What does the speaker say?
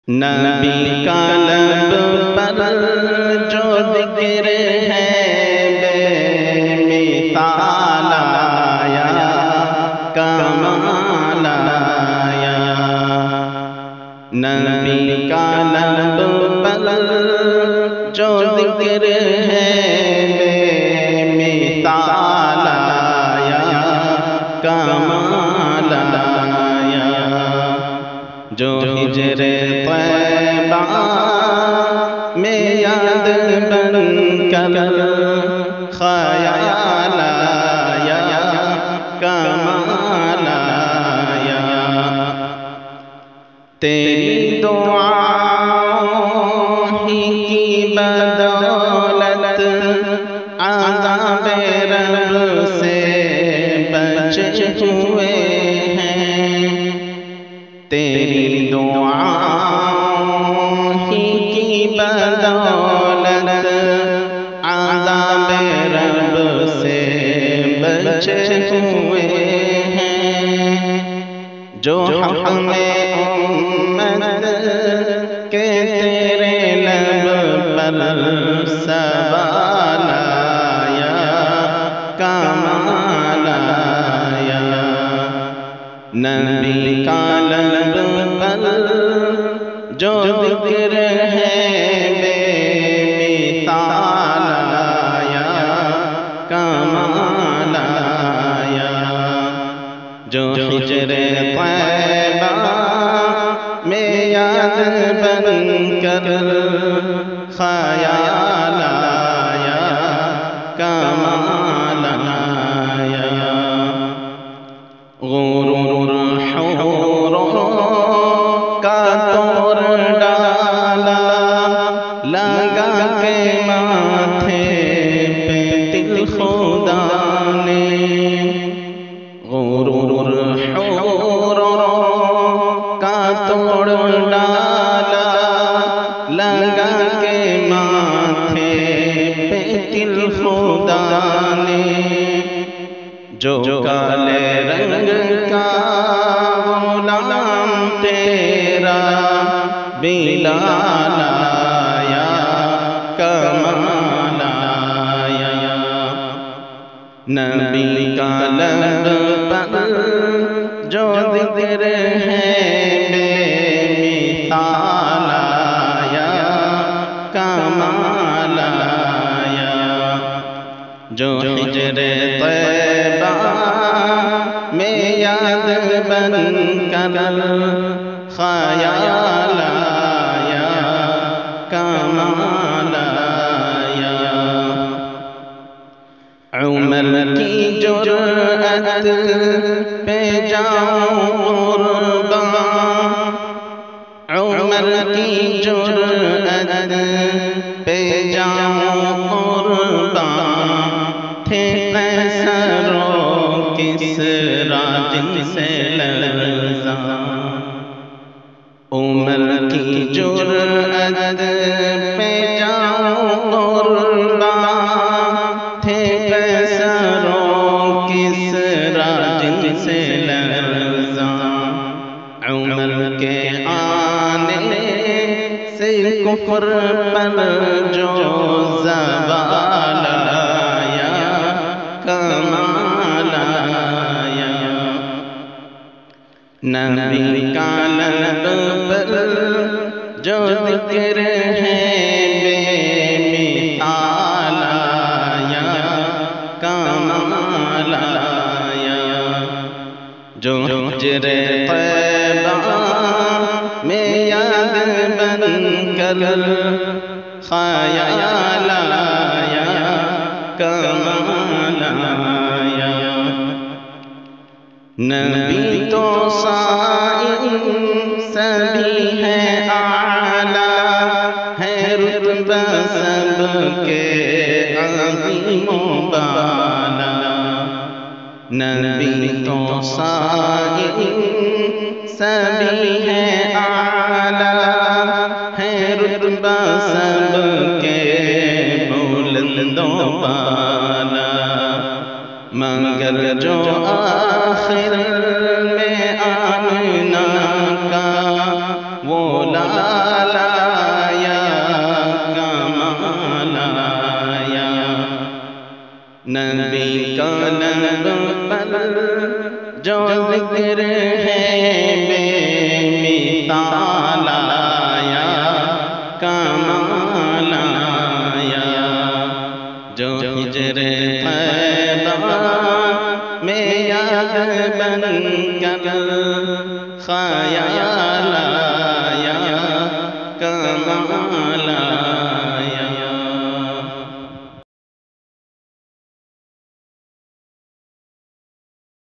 نبی کا لب پر جو ذکر ہے بے مثال آیا، کمال آیا۔ نبی کا لب پر جو ذکر ہے بے مثال آیا، کمال آیا۔ جو ہجر طیبہ میں یاد بن کر خیال آیا، کمال آیا۔ تیری دعاؤں ہی کی بدولت عذاب رب سے بچے ہوئے ہیں۔ تیری دعاؤں ہی کی بدولت عذاب رب سے بچے ہوئے ہیں۔ جو حق میں امت کے تیرے لب پر سوال آیا، کمال آیا۔ نبی کا لب پر جو ذکر ہے بے مثال آیا، کمال آیا۔ جو ہجر طیبہ میں یاد بن کر خیال آیا، کمال آیا۔ غرور حوروں کا توڑ ڈالا، لگا کے ماتھے پہ تل خدا نے۔ غرور حوروں کا توڑ ڈالا، لگا کے ماتھے پہ تل خدا نے۔ جو کالے رنگ کا غلام تیرا بلال آیا، کمال آیا۔ نبی کا لب پر جو ذکر ہے بے مثال آیا، کمال آیا۔ جو ہجر طیبہ میں یاد بن کر خیال آیا، کمال آیا۔ عمر کی جرأت پہ جاؤں قربان، عمر کی جرأت پہ جاؤں قربان، تھے قیصر و کسریٰ جن سے لرزاں۔ عمر کی جرأت پہ جاؤں قربان، تھے قیصر و کسریٰ جن سے لرزاں۔ عمر کے آنے سے کفر پر جو زوال آیا، کمال آیا۔ نبی کا لب پر جو ذکر ہے بے مثال آیا، کمال آیا۔ جو ہجر طیبہ میں یاد بن کر خیال آیا، کمال آیا۔ نبی تو سائر سبھی ہے اعلیٰ، ہے رتبہ سب کے عظیم و بالا۔ نبی تو سائر سبھی ہے اعلیٰ، ہے رتبہ سب کے بلند و بالا۔ مگر جو آخر میں آمنہ کا وہ لا لایا کمال آیا نبی کا لب پر جو ذکر ہے بے مثال آیا کمال آیا جو ہجر طیبہ میں یاد بن